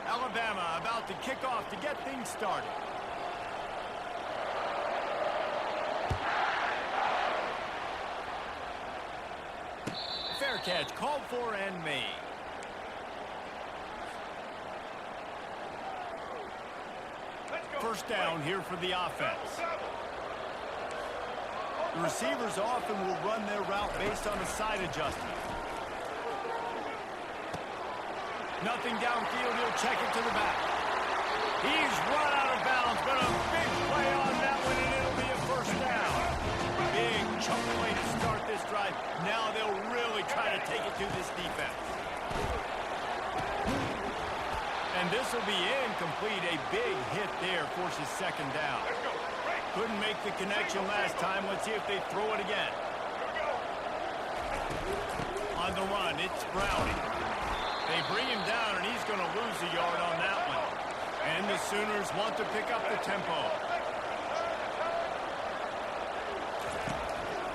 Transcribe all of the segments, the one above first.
Alabama about to kick off to get things started. Fair catch called for and made. First down here for the offense. The receivers often will run their route based on a side adjustment. Nothing downfield, he'll check it to the back. He's run out of bounds, but a big play on that one, and it'll be a first down. Big chunk play to start this drive. Now they'll really try to take it to this defense. And this will be incomplete. A big hit there forces second down. Couldn't make the connection last time. Let's see if they throw it again. On the run, it's Browning. They bring him down, and he's going to lose a yard on that one. And the Sooners want to pick up the tempo.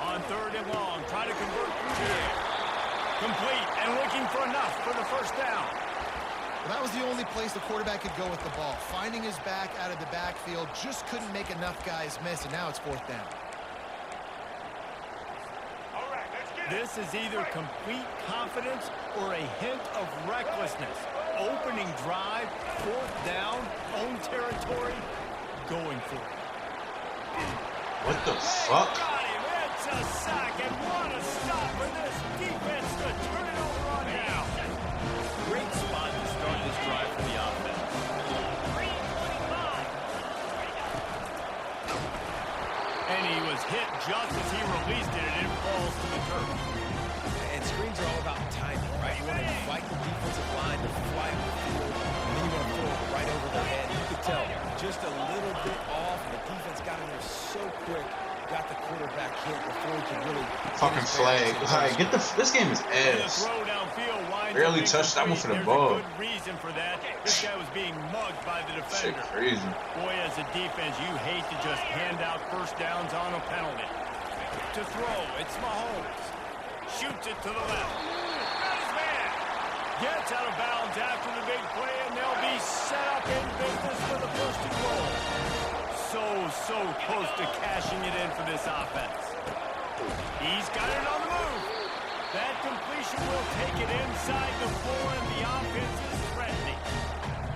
On third and long, try to convert through the air. Complete, and looking for enough for the first down. Well, that was the only place the quarterback could go with the ball. Finding his back out of the backfield, just couldn't make enough guys miss, and now it's fourth down. This is either complete confidence or a hint of recklessness. Opening drive, fourth down, own territory, going for it. What the fuck? Got him. It's a sack, and what a stop for this defense to turn it over on now. Great spot to start this drive for the offense. And he was hit just as he released it, and it falls to the turf. And screens are all about timing, right? You want to invite the defensive line to fly up the field, and then you want to throw it right over their head. You could tell just a little bit off, and the defense got in there so quick, got the quarterback hit before he could really fucking flag. Like, get the this game is ass. Barely touched that one for the ball. Good reason for that. This guy was being mugged by the Shit defender. crazy. Boy, as a defense, you hate to just hand out first downs on a penalty. To throw, it's Mahomes. Shoots it to the left. Got his man. Gets out of bounds after the big play, and they'll be set up in business for the first and goal. So close to cashing it in for this offense. He's got it on the move. That completion will take it inside the 4, and the offense is threatening.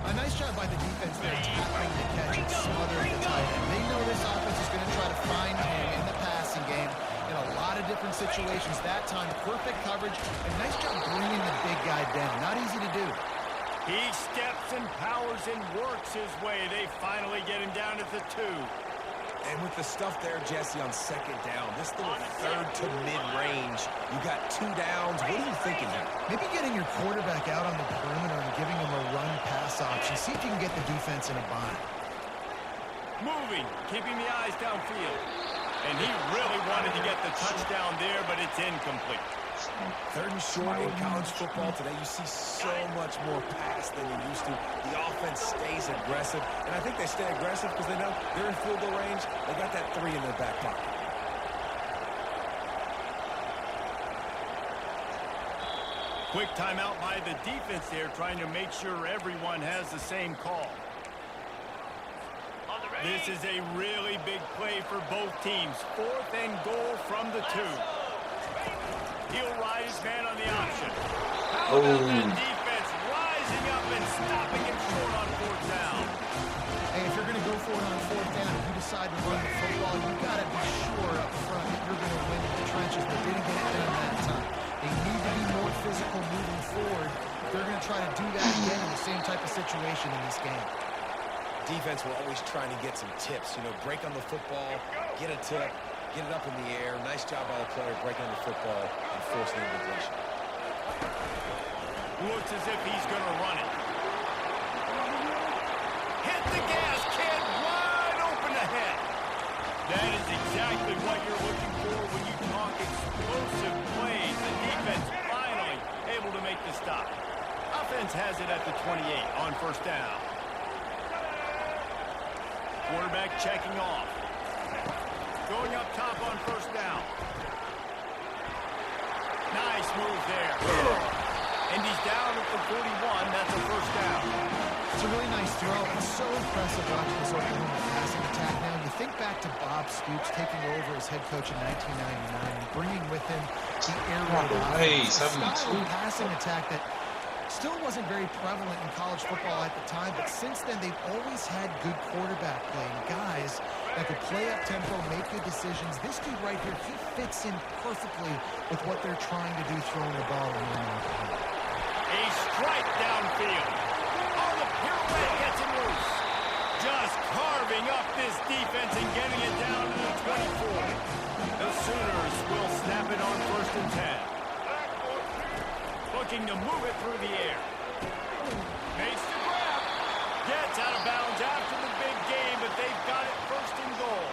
A nice job by the defense there, tackling the catch and smothering the tight end. They know this offense is going to try to find him in the passing game in a lot of different situations. That time, perfect coverage, and nice job bringing the big guy down. Not easy to do. He steps and powers and works his way. They finally get him down at the 2. And with the stuff there, Jesse, on second down, this little third to mid-range, you got 2 downs. What are you thinking here? Maybe getting your quarterback out on the perimeter and giving him a run-pass option. See if you can get the defense in a bind. Moving, keeping the eyes downfield. And he really wanted to get the touchdown there, but it's incomplete. Third and short in college football today, you see so much more pass than you used to. The offense stays aggressive, and I think they stay aggressive because they know they're in field goal range. They got that 3 in their back pocket. Quick timeout by the defense there, trying to make sure everyone has the same call. This is a really big play for both teams. 4th and goal from the 2. He'll ride his man on the option. How about the defense rising up and stopping him short on 4th down? Hey, if you're going to go for it on 4th down, if you decide to run the football, you've got to be sure up front that you're going to win in the trenches. They didn't get it done that time. They need to be more physical moving forward. They're going to try to do that again in the same type of situation in this game. Defense will always trying to get some tips. You know, break on the football, get a tip, get it up in the air. Nice job by the player breaking on the football and forcing the invitation. Looks as if he's going to run it. Hit the gas, kid. Wide open ahead. That is exactly what you're looking for when you talk explosive plays. The defense finally able to make the stop. Offense has it at the 28 on first down. Quarterback checking off. move there. And he's down at the 41. That's a first down. It's a really nice throw. It's so impressive watching this Oklahoma passing attack. Now, you think back to Bob Stoops taking over as head coach in 1999 and bringing with him the air raid offense, a style of passing attack that still wasn't very prevalent in college football at the time, but since then they've always had good quarterback play and guys that could play up tempo, make good decisions. This dude right here, he fits in perfectly with what they're trying to do throwing the ball in Oklahoma. A strike downfield. Oh, the pirouette gets him loose. Just carving up this defense and getting it down to the 24. The Sooners will snap it on 1st and 10. Looking to move it through the air. Makes the grab. Gets out of bounds after the big game, but they've got it 1st and goal.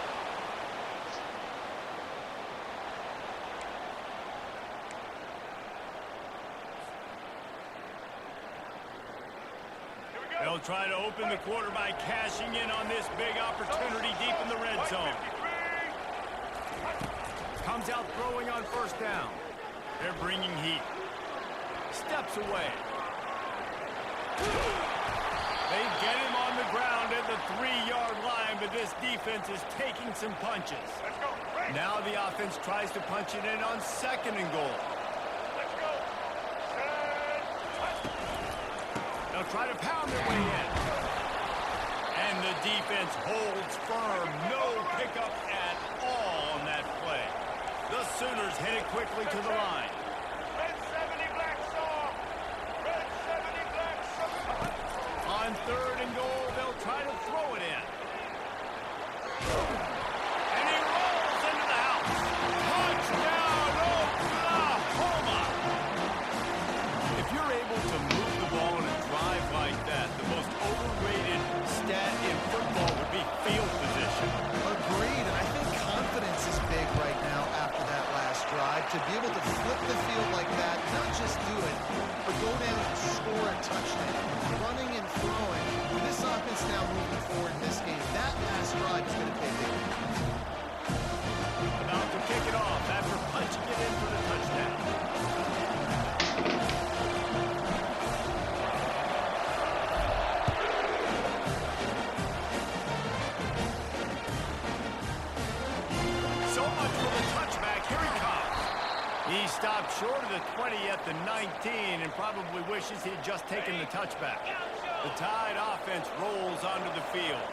They'll try to open the quarter by cashing in on this big opportunity deep in the red zone. Comes out throwing on 1st down. They're bringing heat. Steps away. They get him on the ground at the 3-yard line, but this defense is taking some punches. Now the offense tries to punch it in on 2nd and goal. They'll try to pound their way in. And the defense holds firm. No pickup at all on that play. The Sooners hit it quickly to the line. On 3rd and goal, they'll try to throw it in. And he rolls into the house. Touchdown, Oklahoma! If you're able to move the ball in a drive like that, the most overrated stat in football would be field position. Agreed, and I think confidence is big right now after that last drive. To be able to flip the field like that, not just do it, but go down and score a touchdown. Running and throwing. This offense now moving forward in this game, that last drive is going to pay big. About to kick it off after punching it in for the touchdown. So much for the touchback. Here he comes. He stopped short of the 20 at the 19 and probably wishes he had just taken the touchback. The Tide offense rolls onto the field.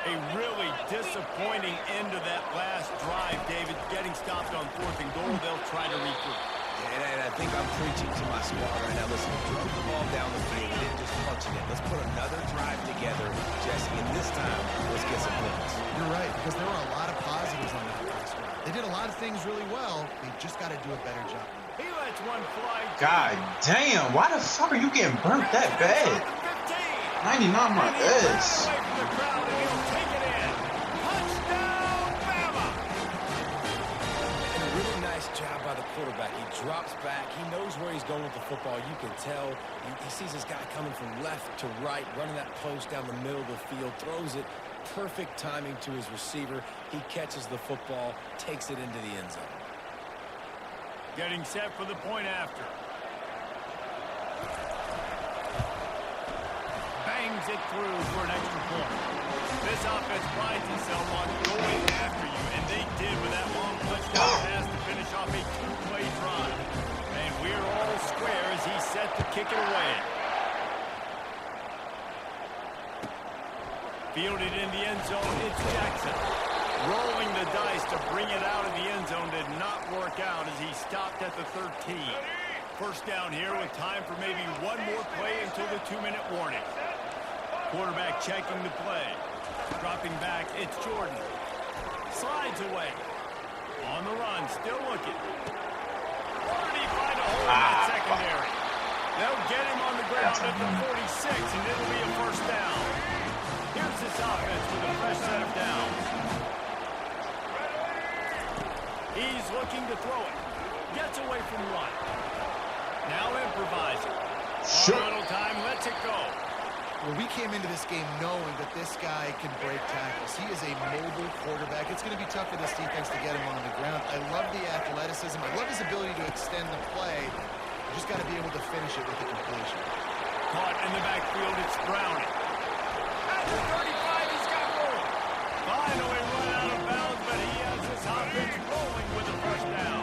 A really disappointing end to that last drive, David. Getting stopped on 4th and goal, they'll try to regroup. And I think I'm preaching to my squad right now. Listen, drove the ball down the field. We didn't just punch it in. Let's put another drive together, Jesse. And this time, let's get some points. You're right, because there were a lot of positives on that last drive. They did a lot of things really well. They just got to do a better job. He lets one fly. God damn, why the fuck are you getting burnt that bad? 99 my ass. And a really nice job by the quarterback. He drops back. He knows where he's going with the football. You can tell. He sees this guy coming from left to right, running that post down the middle of the field, throws it. Perfect timing to his receiver. He catches the football, takes it into the end zone. Getting set for the point after. Bangs it through for an extra point. This offense prides itself on going after you, and they did with that long touchdown pass to finish off a 2-play drive. And we're all square as he's set to kick it away. Fielded in the end zone, it's Jackson. Rolling the dice to bring it out of the end zone did not work out as he stopped at the 13. First down here with time for maybe one more play until the 2-minute warning. Quarterback checking the play. Dropping back, it's Jordan. Slides away. On the run, still looking. Where did he find a hole in that secondary? They'll get him on the ground at the 46, and it'll be a first down. Here's this offense with a fresh set of downs. He's looking to throw it. Gets away from one. Now improvising. On little time, lets it go. Well, we came into this game knowing that this guy can break tackles. He is a mobile quarterback. It's going to be tough for this defense to get him on the ground. I love the athleticism. I love his ability to extend the play. You just got to be able to finish it with a completion. Caught in the backfield, it's Browning. At the 35, he's got room. Finally run out of bounds, but he has his offense rolling with a first down.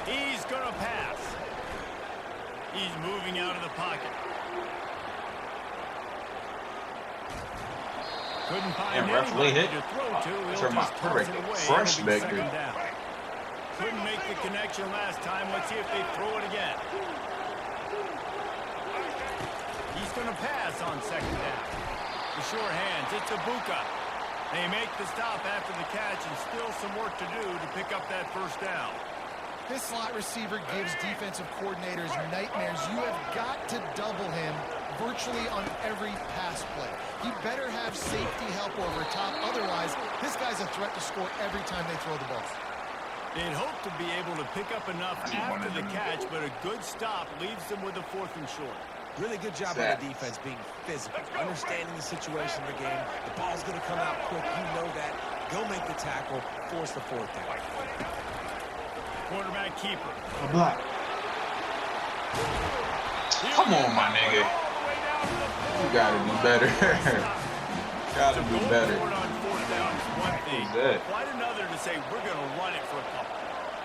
He's going to pass. He's moving out of the pocket. Couldn't find anybody to throw to. He'll just toss it away. Fresh back Second there. down. Couldn't make the connection last time. Let's see if they throw it again. He's going to pass on second down. The sure hands. It's Ibuka. They make the stop after the catch and still some work to do to pick up that first down. This slot receiver gives defensive coordinators nightmares. You have got to double him virtually on every pass play. He better have safety help over top. Otherwise, this guy's a threat to score every time they throw the ball. They'd hope to be able to pick up enough after the catch, but a good stop leaves them with a 4th and short. Really good job by the defense being physical, understanding the situation of the game. The ball's going to come out quick. You know that. Go make the tackle, force the 4th down. Quarterback keeper. A block. Come on, my nigga. You gotta do better. Gotta do better. Who's that? Quite another to say we're going to run it for a couple.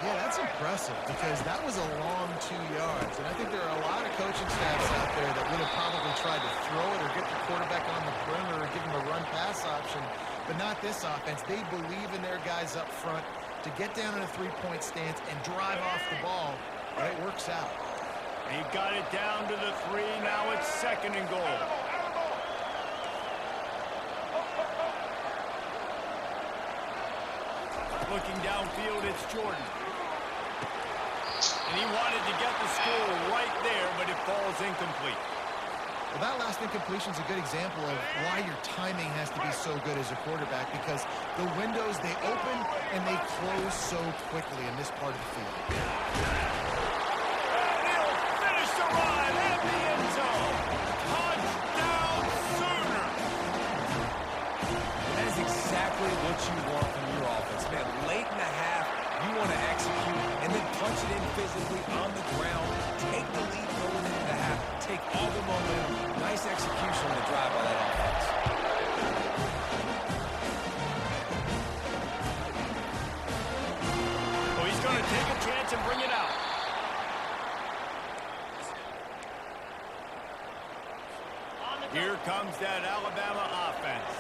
Yeah, that's impressive because that was a long 2 yards. And I think there are a lot of coaching staffs out there that would have probably tried to throw it or get the quarterback on the perimeter or give him a run-pass option. But not this offense. They believe in their guys up front to get down in a 3-point stance and drive off the ball. And it works out. They've got it down to the 3. Now it's 2nd and goal. Looking downfield, it's Jordan. And he wanted to get the score right there, but it falls incomplete. Well, that last incompletion is a good example of why your timing has to be so good as a quarterback because the windows, they open and they close so quickly in this part of the field. And he'll finish the run at the end zone. Touchdown, Sooner. That is exactly what you want from your offense, man. Late in the half, you want to execute and then punch it in physically on the ground. Take the lead going into the half. Take all the momentum. Nice execution on the drive by that offense. Oh, he's going to take a chance and bring it out. Here comes that Alabama offense.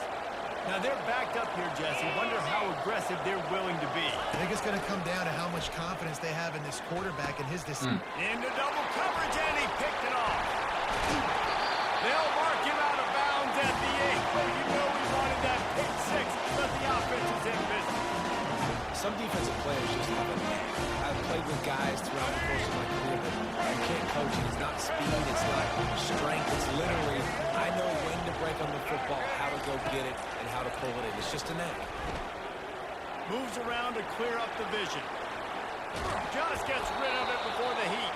Now, they're backed up here, Jesse. Wonder how aggressive they're willing to be. I think it's going to come down to how much confidence they have in this quarterback and his decision. Into double coverage, and he picked it off. They'll mark him out of bounds at the 8. But you know he wanted that pick 6, but the offense is in business. Some defensive players just have a knack. I've played with guys throughout the course of my career that you can't coach it. It's not speed, it's not strength. It's literally, I know when to break on the football, how to go get it, and how to pull it in. It's just a knack. Moves around to clear up the vision. Just gets rid of it before the heat.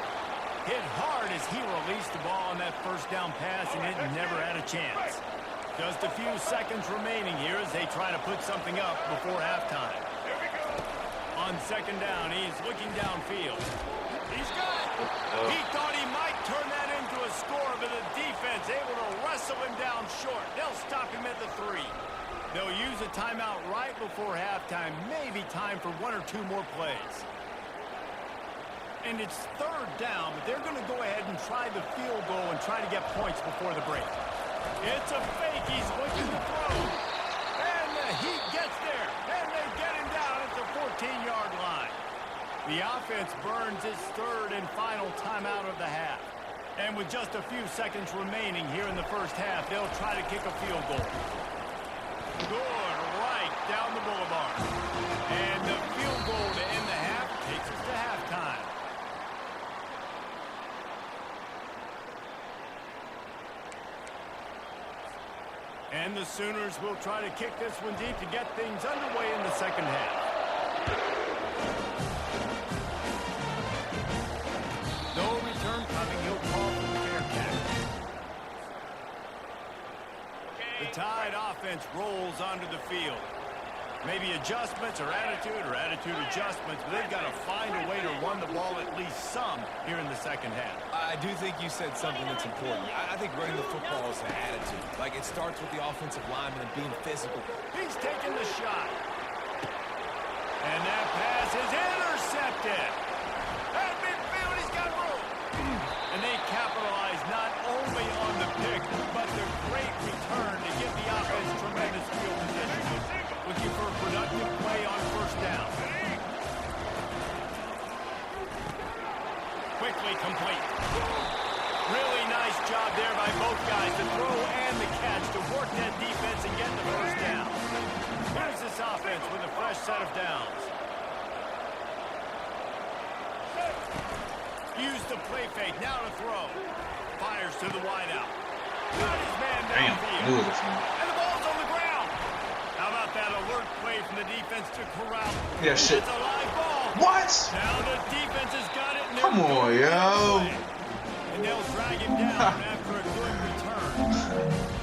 Hit hard as he released the ball on that first down pass, and it never had a chance. Just a few seconds remaining here as they try to put something up before halftime. On second down, he's looking downfield. He's got it. He thought he might turn that into a score, but the defense able to wrestle him down short. They'll stop him at the 3. They'll use a timeout right before halftime. Maybe time for 1 or 2 more plays. And it's 3rd down, but they're going to go ahead and try the field goal and try to get points before the break. It's a fake. He's looking to throw. And the Heat gets there. And they get him down at the 14-yard line. The offense burns its 3rd and final timeout of the half. And with just a few seconds remaining here in the first half, they'll try to kick a field goal. Good right down the boulevard. And the field goal to end the half takes us to halftime. And the Sooners will try to kick this one deep to get things underway in the second half. Tide offense rolls onto the field. Maybe adjustments or attitude adjustments, but they've got to find a way to run the ball at least some here in the second half. I do think you said something that's important. I think running the football is an attitude. Like, it starts with the offensive lineman and being physical. He's taking the shot. And that pass is intercepted. At midfield, he's got room. And they capitalize not only on the pick, but the great return to give the offense tremendous field position. Looking for a productive play on first down. Quickly complete. Really nice job there by both guys, the throw and the catch, to work that defense and get the first down. Here's this offense with a fresh set of downs. Use the play fake, now to throw. Fires to the wideout. Got his man downfield. And the ball's on the ground. How about that alert play from the defense to corral? Yeah, shit. It's a live ball. What? Now the defense has got it. Come on, yo. And they'll drag him down after a good return.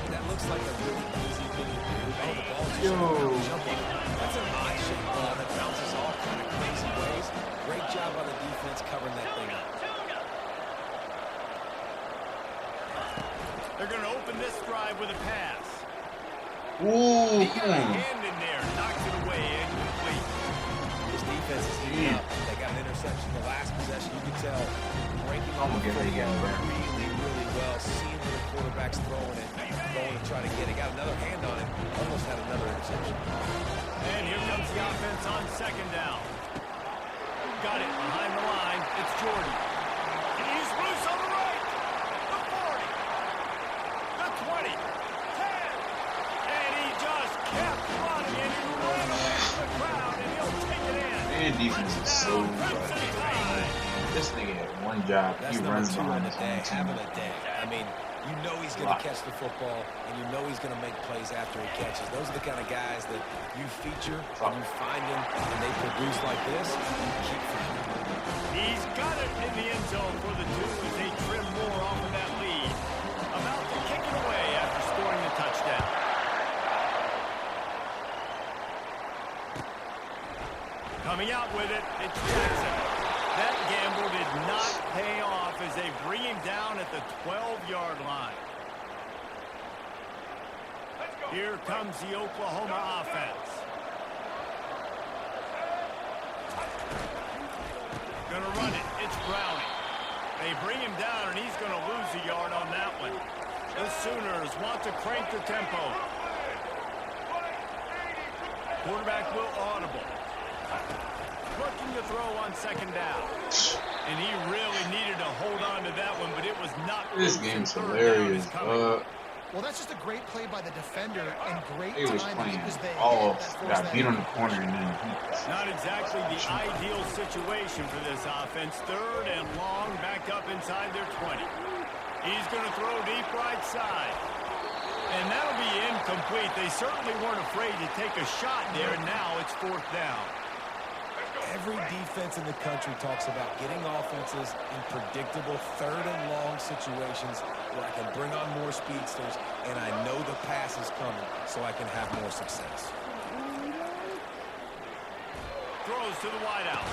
That looks like a really easy thing to do. Oh, the ball's Yo. jump on it. That's an odd-shaped ball that bounces all kind of crazy ways. Great job by the defense covering that thing up. They're going to open this drive with a pass. Ooh, He got a hand in there, knocks it away, incomplete. This defense is heating up. They got an interception the last possession. You can tell breaking on the football really well, seeing where the quarterback's throwing it, going to try to get it. Got another hand on it, almost had another interception. And here comes the offense on second down. Got it behind the line. It's Jordan. He's loose on the right. The 40. The 20. 10. And he just kept running, and he ran away from the crowd, and he'll take it in. Man, defense is so good. This nigga had one job. That's He number runs 2 on behind the his day, own team. having a day. I mean, you know he's going to catch the football, and you know he's going to make plays after he catches. Those are the kind of guys that you feature, and you find them, and they produce like this, you keep finding them. He's got it in the end zone for the 2 as they trim more off of that lead. About to kick it away after scoring the touchdown. Coming out with it, it's Jackson. That gamble did not pay off as they bring him down at the 12-yard line. Here comes the Oklahoma offense. Gonna run it. It's Browning. They bring him down, and he's gonna lose a yard on that one. The Sooners want to crank the tempo. Quarterback will audible. Looking to throw on second down. And he really needed to hold on to that one, but it was not. This game's hilarious. Well, that's just a great play by the defender and great He was timing. playing It was the all hit that forced got that beat on the incompletion. corner and then Not exactly the ideal situation for this offense. Third and long, back up inside their 20. He's going to throw deep right side. And that'll be incomplete. They certainly weren't afraid to take a shot there, and now it's fourth down. Every defense in the country talks about getting offenses in predictable third and long situations where I can bring on more speedsters and I know the pass is coming so I can have more success. Throws to the wideout.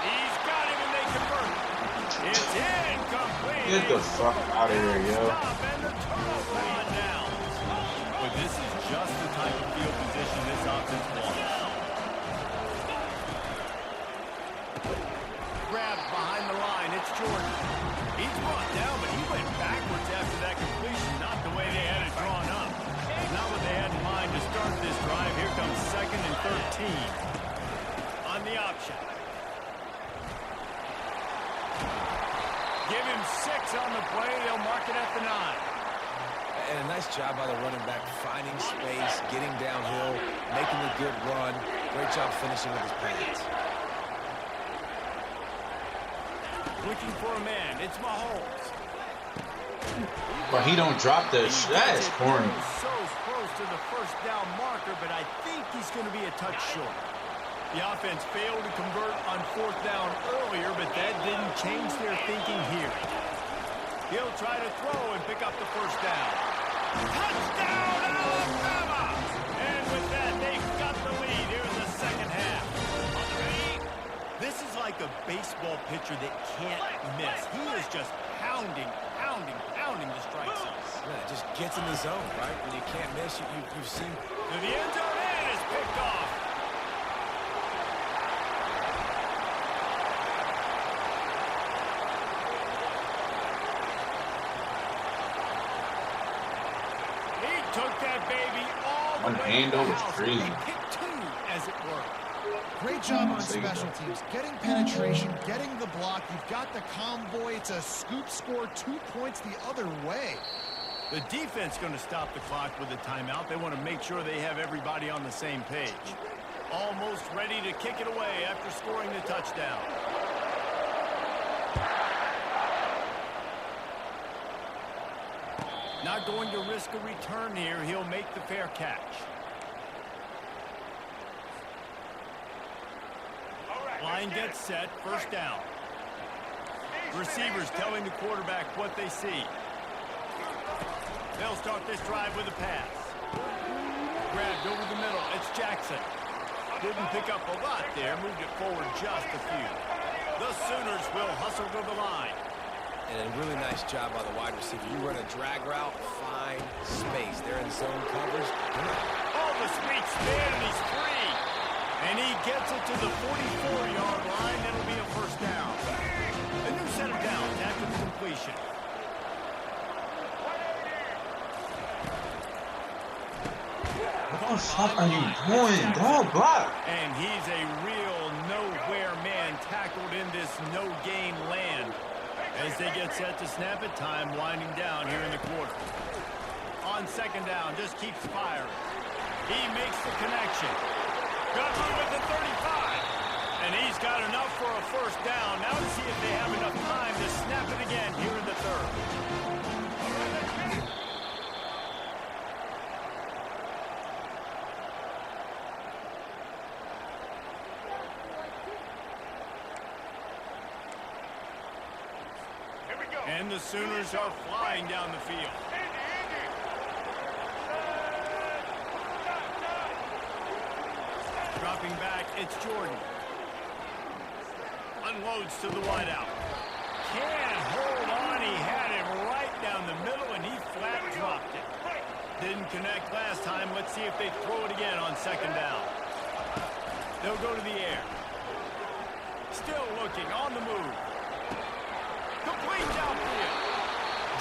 He's got him and they convert. It's incomplete. get the fuck out of here, yo. Stop and the turnover on downs. But this is just the type of field position this offense wants. Grabbed behind the line. It's Jordan. He's brought down, but he went backwards after that completion. Not the way they had it drawn up. Not what they had in mind to start this drive. Here comes 2nd and 13. On the option. Give him 6 on the play. They'll mark it at the 9. And a nice job by the running back, finding space, getting downhill, making a good run. Great job finishing with his pass. Looking for a man. It's Mahomes. But he don't drop that shit. That is corny. So close to the first down marker, but I think he's going to be a touch short. The offense failed to convert on 4th down earlier, but that didn't change their thinking here. He'll try to throw and pick up the first down. Touchdown, like a baseball pitcher that can't miss. He is just pounding the strike zone. Yeah, it just gets in the zone, right? When you can't miss, you've seen. To the end zone and is picked off. He took that baby all the One way hand to the over house. crazy. He picked two, as it were. Great job on There you special go. teams. Getting penetration, getting the block. You've got the convoy. It's a scoop score, 2 points the other way. The defense going to stop the clock with a timeout. They want to make sure they have everybody on the same page. Almost ready to kick it away after scoring the touchdown. Not going to risk a return here. He'll make the fair catch. Line gets set, first down. Receivers telling the quarterback what they see. They'll start this drive with a pass. Grabbed over the middle, it's Jackson. Didn't pick up a lot there, moved it forward just a few. The Sooners will hustle to the line. And a really nice job by the wide receiver. You run a drag route, find space. They're in zone coverage. Oh, the sweet spin, he's free. And he gets it to the 44-yard line. That'll be a first down. A new set of downs after the completion. What the fuck are you doing, dog? Block. And he's a real nowhere man tackled in this no-gain land. As they get set to snap it, time winding down here in the quarter. On second down, just keeps firing. He makes the connection. Got room at the 35. And he's got enough for a first down. Now to see if they have enough time to snap it again here in the third. And the Sooners are flying down the field. Dropping back, it's Jordan. Unloads to the wideout. Can't hold on. He had him right down the middle, and he flat dropped it. Didn't connect last time. Let's see if they throw it again on second down. They'll go to the air. Still looking, on the move. Complete downfield.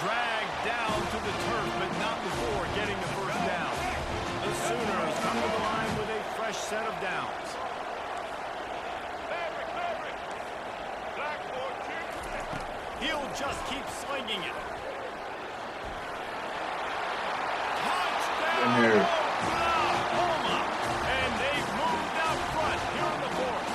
Dragged down to the turf, but not before getting the first down. The Sooners come to the line with a fresh set of downs. He'll just keep slinging it. Touchdown! In here. Oklahoma! And they've moved out front here in the fourth.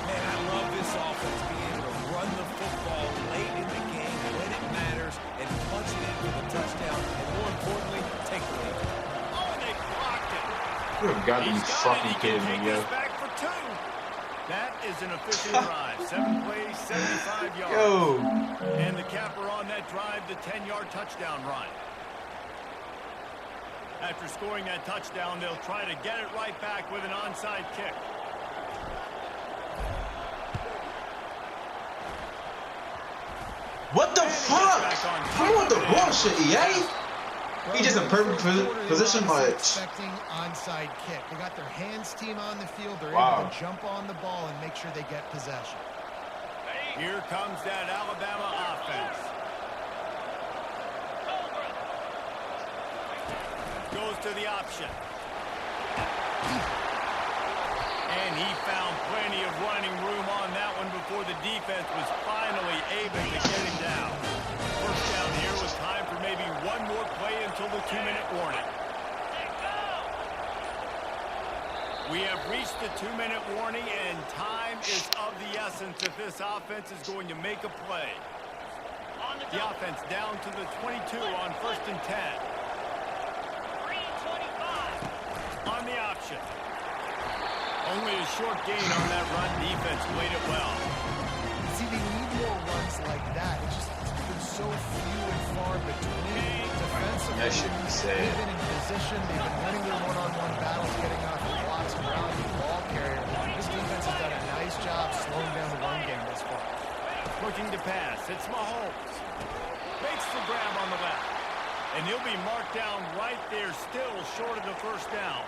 Man, I love this offense being able to run the football late in the game when it matters and punch it in for the touchdown, and more importantly, take the lead. Oh, they blocked it. You have got to be He's got it. fucking He can kidding take me, yo. this back for 2. That is an official drive. 7 plays, 75 yards. Yo. And the capper on that drive, the 10-yard touchdown run. After scoring that touchdown, they'll try to get it right back with an onside kick. What the fuck? Come on, the bullshit, EA. He just in perfect position, but Expecting onside kick. They got their hands team on the field. They're Wow. able to jump on the ball and make sure they get possession. Here comes that Alabama offense. Goes to the option. And he found plenty of running room on that one before the defense was finally able to get him down. First down here with time for maybe one more play until the 2-minute warning. We have reached the 2-minute warning, and time is of the essence if this offense is going to make a play. The offense down to the 22 on 1st and 10. On the option. Only a short gain on that run. Defense played it well. See, they need more runs like that. It's been so few and far between. Defensively, That should be sad. they've been in position. They've been winning their one-on-one battles, getting off the blocks around the ball carrier. This defense has done a nice nice job slowing down the run game this far. Looking to pass. It's Mahomes. Makes the grab on the left. And he'll be marked down right there, still short of the first down.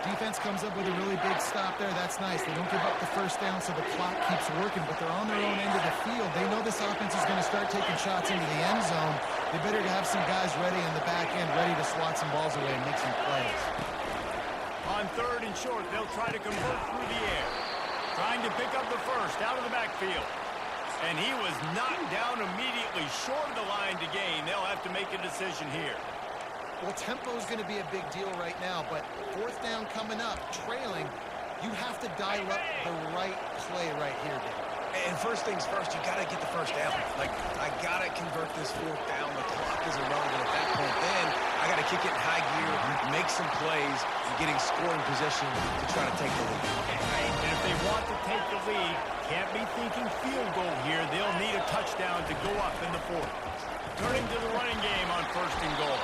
Defense comes up with a really big stop there. That's nice. They don't give up the first down, so the clock keeps working, but they're on their own end of the field. They know this offense is going to start taking shots into the end zone. They better have some guys ready in the back end, ready to swat some balls away and make some plays. On 3rd and short, they'll try to convert through the air. Trying to pick up the first out of the backfield. And he was knocked down immediately short of the line to gain. They'll have to make a decision here. Well, tempo is going to be a big deal right now, but 4th down coming up, trailing, you have to dial up the right play right here, Dave. And first things first, you got to get the first down. Like, I got to convert this 4th down. The clock is irrelevant at that point. Then I got to kick it in high gear, make some plays, and getting scoring position to try to take the lead. And if they want to take the lead, can't be thinking field goal here. They'll need a touchdown to go up in the 4th. Turning to the running game on 1st and goal.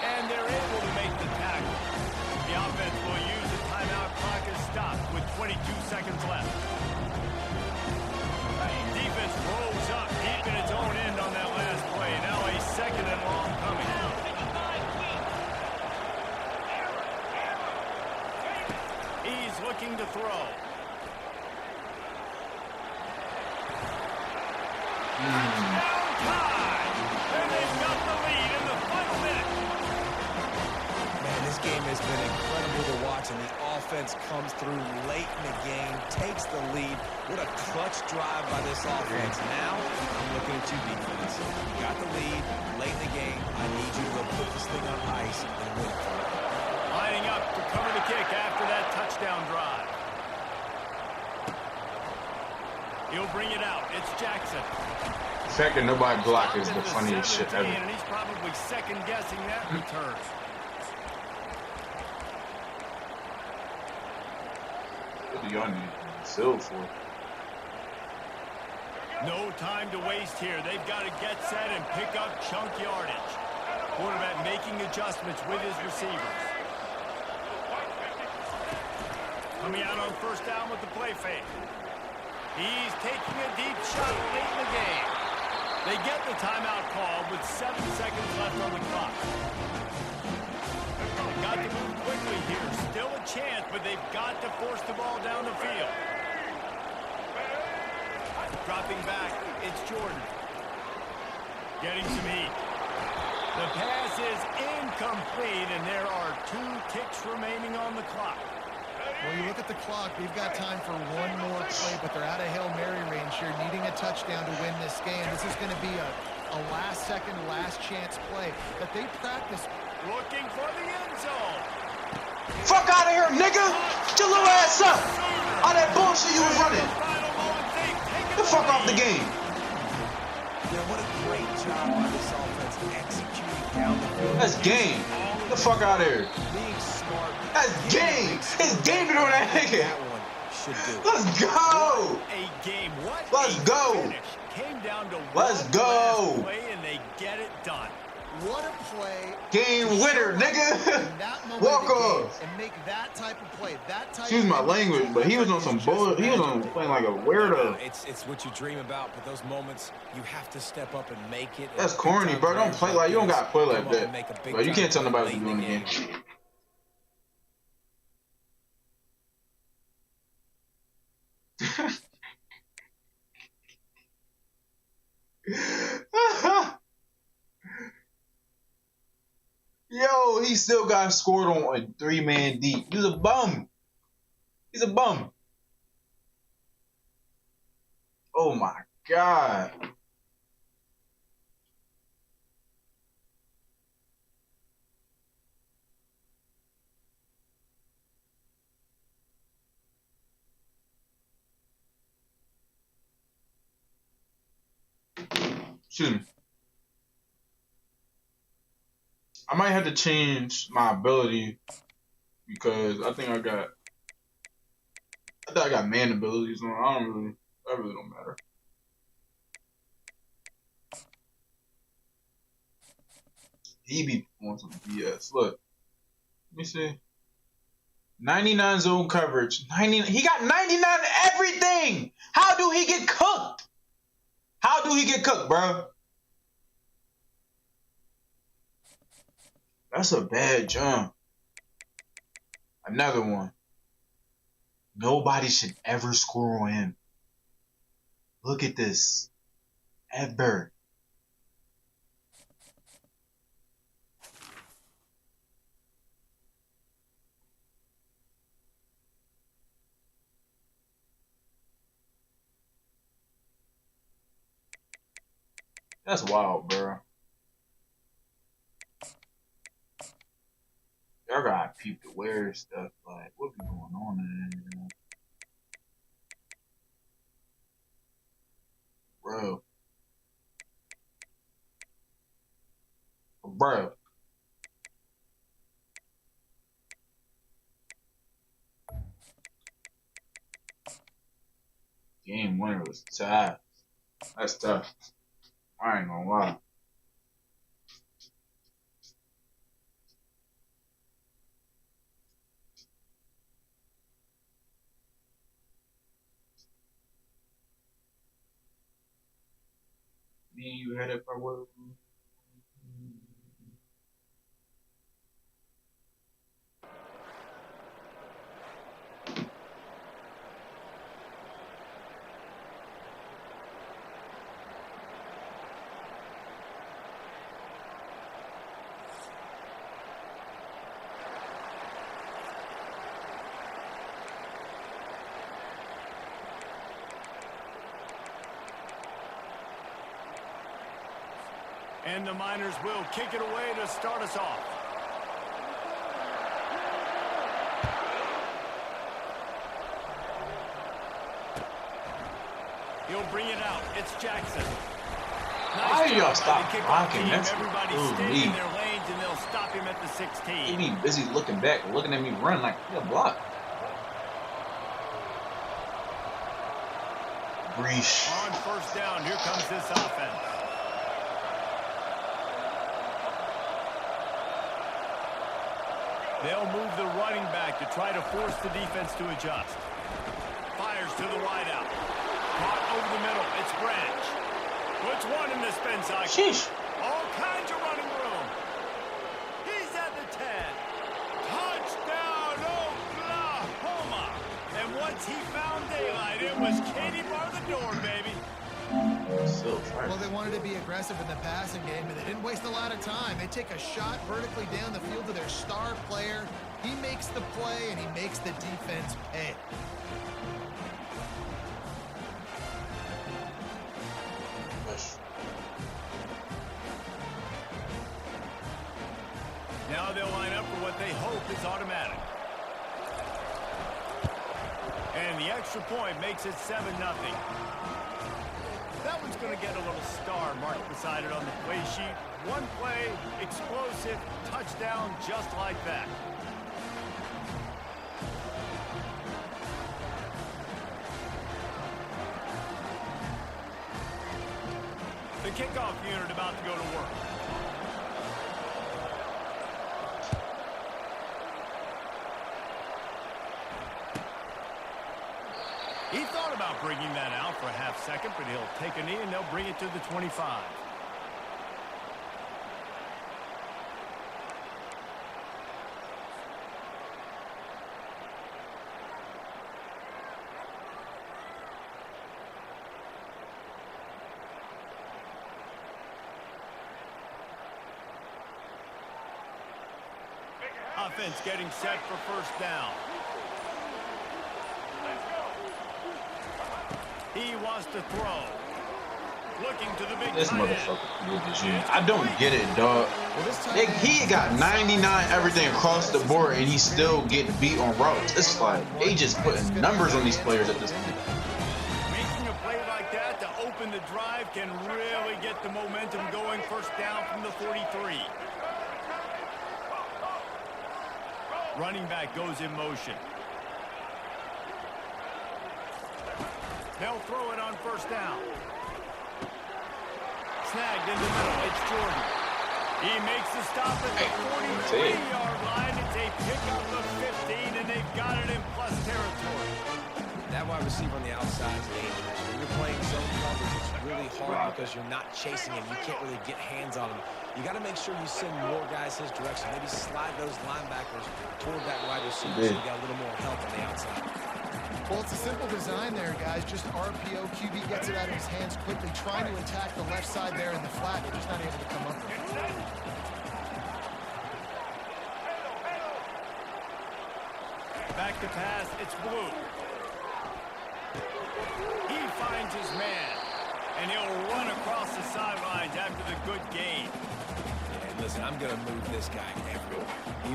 And they're able to make the tackle. The offense will use the timeout clock as stopped with 22 seconds left. Defense rolls up deep in its own end on that last play. Now a 2nd and long coming. He's looking to throw. Time! And they've got the lead in the final minute. Man, this game has been incredible to watch, and the offense comes through late in the game, takes the lead. What a clutch drive by this offense. Now, I'm looking at you, defense. You got the lead late in the game. I need you to go put this thing on ice and win it for me. Lining up to cover the kick after that touchdown drive. He'll bring it out. It's Jackson. The fact that nobody blocked is the funniest shit ever. And he's probably second-guessing that return. What do y'all need Seal for? No time to waste here. They've got to get set and pick up chunk yardage. Quarterback making adjustments with his receivers. Coming out on 1st down with the play fake. He's taking a deep shot late in the game. They get the timeout call with 7 seconds left on the clock. Got to move quickly here. Still a chance, but they've got to force the ball down the field. Dropping back, it's Jordan. Getting some heat. The pass is incomplete, and there are 2 ticks remaining on the clock. Well, you look at the clock, we've got time for one more play, but they're out of Hail Mary range here, needing a touchdown to win this game. This is going to be a last-second, last-chance play that they practice. Looking for the end zone. Fuck out of here, nigga! Get your little ass up! All that bullshit you was running. Get the fuck off the game. Yeah, what a great job by this offense executing down the field. That's game. Get the fuck out of here. Being smart. That's game. It's game to do that nigga. That one should do. Let's go. A game. What Let's a go. finish. Came down to Let's one go. last play, and they get it done. What a play. Game winner, nigga. Walk off. And make that type of play. That type Excuse my language, but he was on some bull. He was on playing like a weirdo. It's what you dream about, but those moments you have to step up and make it. That's corny, bro. Don't play like you don't gotta play like that. Bro, you can't tell nobody to do it again. Yo, he still got scored on a 3-man deep. He's a bum. He's a bum. Oh my God. Excuse me. I might have to change my ability because I think I got man abilities on. That really don't matter. He be on some BS. Look. Let me see. 99 zone coverage. 90. He got 99 everything. How do he get cooked? How do he get cooked, bro? That's a bad jump. Another one. Nobody should ever score on him. Look at this. Ever. That's wild, bro. Y'all gotta peep the weird stuff. Like, what be going on in there? Bro. Bro. Game winner was tough. That's tough. I ain't gonna lie. Me and you had it for what? And the Miners will kick it away to start us off. He'll bring it out. It's Jackson. Why y'all stop blocking? That's everybody's staying in their lanes, and they'll stop him at the 16. He be busy looking back, looking at me run like he a block. Breach. On first down, here comes this offense. They'll move the running back to try to force the defense to adjust. Fires to the wideout. Caught over the middle. It's Branch. Puts one in the spin cycle. Sheesh. All kinds of running room. He's at the 10. Touchdown, Oklahoma. And once he found daylight, it was Katie bar the door, baby. Well, they wanted to be aggressive in the passing game, and they didn't waste a lot of time. They take a shot vertically down the field to their star player. He makes the play, and he makes the defense pay. Now they'll line up for what they hope is automatic. And the extra point makes it 7-0. That one's going to get a little star marked beside it on the play sheet. One play, explosive, touchdown, just like that. The kickoff unit about to go to work. He thought about bringing that out for a half second, but he'll take a knee and they'll bring it to the 25. Offense getting set for first down. He wants to throw. Looking to the big This tight end. motherfucker with the gene. I don't get it, dog. He got 99 everything across the board, and he still getting beat on routes. It's like they just putting numbers on these players at this point. Making a play like that to open the drive can really get the momentum going. First down from the 43. Running back goes in motion. They'll throw it on first down. Snagged in the middle. It's Jordan. He makes the stop at the 43-yard line. It's a pickup of 15, and they've got it in plus territory. That wide receiver on the outside is dangerous. When you're playing zone coverage, it's really hard because you're not chasing him. You can't really get hands on him. You got to make sure you send more guys his direction. Maybe slide those linebackers toward that wide receiver so you got a little more help on the outside. Well, it's a simple design there, guys. Just RPO. QB gets it out of his hands quickly, trying to attack the left side there in the flat. They're just not able to come up with it. Back to pass. It's Blue. He finds his man, and he'll run across the sidelines after the good gain. And listen, I'm going to move this guy everywhere.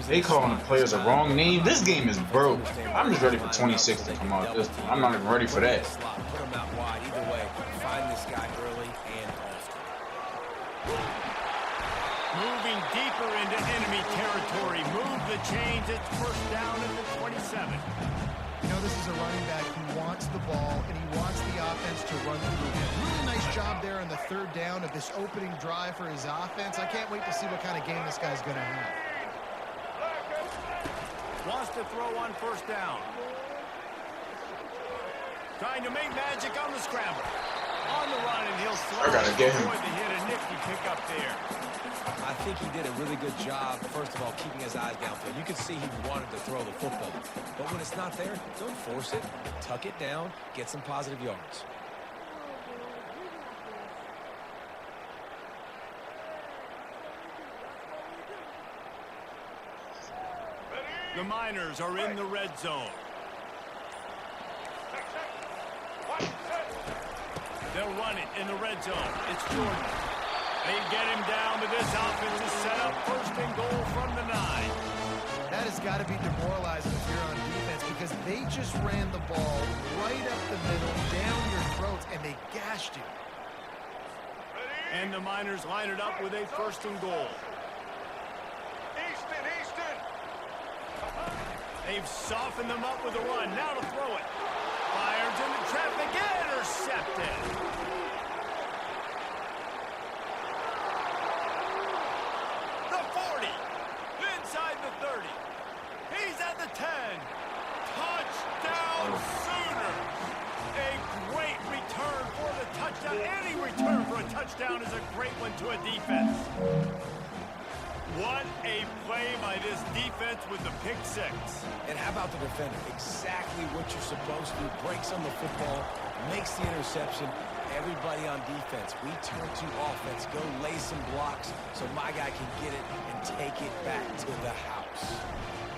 They calling the players a wrong name. This game is broke. I'm just ready for 26 to come out. I'm not even ready for that. Put him out wide. Either way, find this guy early and often. Moving deeper into enemy territory. Move the chains. It's first down at the 27. You know, this is a running back who wants the ball, and he wants the offense to run through him. Really nice job there on the third down of this opening drive for his offense. I can't wait to see what kind of game this guy's going to have. Wants to throw on first down. Trying to make magic on the scramble. On the run, and he'll slow. I gotta get him. Boy, they hit a nifty pickup there. I think he did a really good job, first of all, keeping his eyes downfield. You could see he wanted to throw the football. But when it's not there, don't force it. Tuck it down, get some positive yards. The Miners are in the red zone. They'll run it in the red zone. It's Jordan. They get him down, but this offense is set up first and goal from the 9. That has got to be demoralizing if you're on defense because they just ran the ball right up the middle, down your throats, and they gashed you. And the Miners line it up with a first and goal. They've softened them up with a run. Now to throw it. Fires into traffic. Intercepted. The 40. Inside the 30. He's at the 10. Touchdown Sooners. A great return for the touchdown. Any return for a touchdown is a great one to a defense. What a play by this defense with the pick 6. And how about the defender? Exactly what you're supposed to. Breaks on the football, makes the interception. Everybody on defense, we turn to offense. Go lay some blocks so my guy can get it and take it back to the house.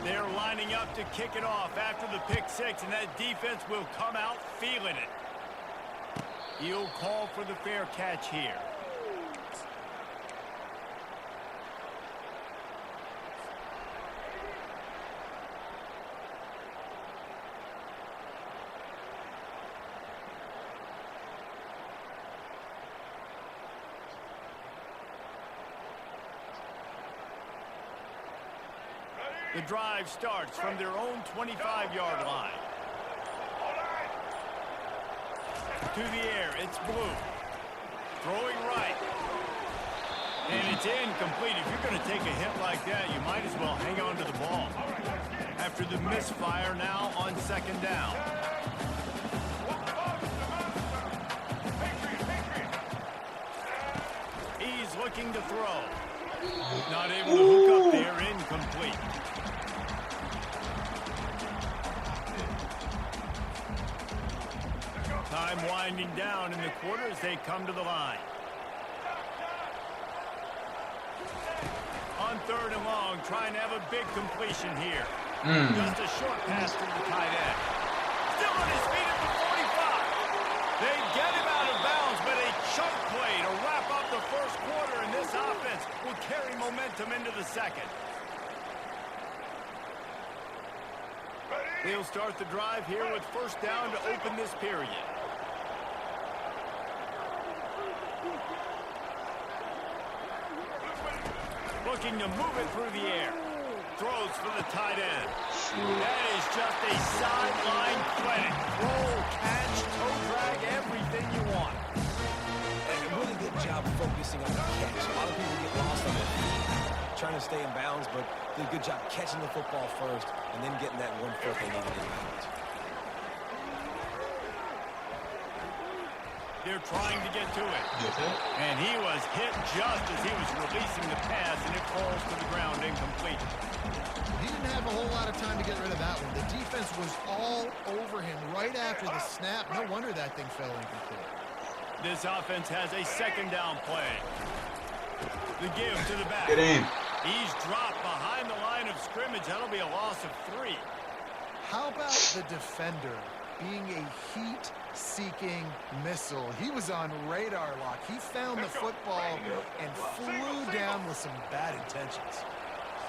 They're lining up to kick it off after the pick 6, and that defense will come out feeling it. He'll call for the fair catch here. The drive starts from their own 25-yard line. To the air, it's Blue. Throwing right. And it's incomplete. If you're going to take a hit like that, you might as well hang on to the ball. After the misfire, now on second down. He's looking to throw. Not able to hook up there, incomplete. Time winding down in the quarter as they come to the line. On third and long, trying to have a big completion here. Just a short pass to the tight end. Still on his feet at the 45. They get him out of bounds, but a chunk play to wrap up the first quarter, and this offense will carry momentum into the second. They'll start the drive here with first down to open this period. Looking to move it through the air. Throws for the tight end. That is just a sideline credit. Roll, catch, toe drag, everything you want. And a really good job focusing on the catch. A lot of people get lost on the feet. trying to stay in bounds, but did a good job catching the football first and then getting that 1 foot they needed in bounds. They're trying to get to it. And he was hit just as he was releasing the pass, and it falls to the ground incomplete. He didn't have a whole lot of time to get rid of that one. The defense was all over him right after the snap. No wonder that thing fell incomplete. This offense has a second down play. The give to the back. Get in. He's dropped behind the line of scrimmage. That'll be a loss of 3. How about the defender being a heat-seeking missile? He was on radar lock. He found the football and flew down with some bad intentions.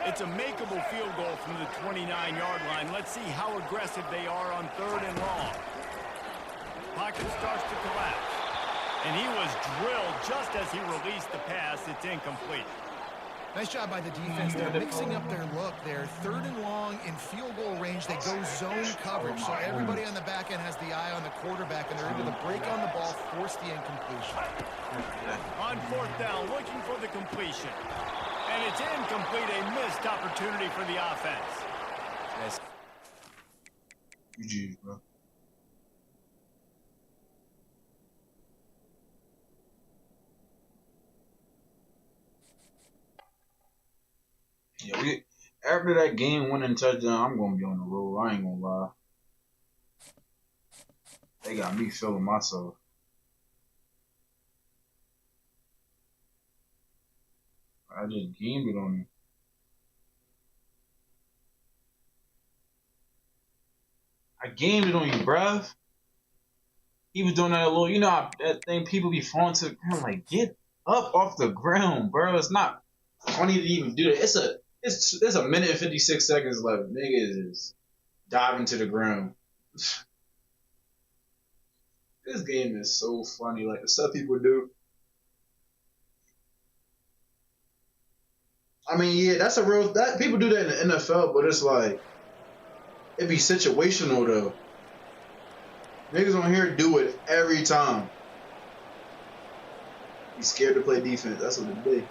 It's a makeable field goal from the 29-yard line. Let's see how aggressive they are on 3rd and long. Pocket starts to collapse. And he was drilled just as he released the pass. It's incomplete. Nice job by the defense. They're mixing up their look. They're 3rd and long in field goal range. They go zone coverage. So everybody on the back end has the eye on the quarterback, and they're able to break on the ball, force the incompletion. On 4th down, looking for the completion. And it's incomplete, a missed opportunity for the offense. Yes. GG, bro. Yeah, after that game winning touchdown, I'm gonna be on the road. I ain't gonna lie. They got me feeling myself. I just gamed it on him. I gamed it on you, bruv. He was doing that little, you know, that thing people be falling to the ground. Like, get up off the ground, bro. It's not funny to even do that. It's a minute and 56 seconds left. Niggas is diving to the ground. This game is so funny. Like the stuff people do. I mean, yeah, that's a real. That people do that in the NFL, but it's like it be situational though. Niggas on here do it every time. Be scared to play defense. That's what it be.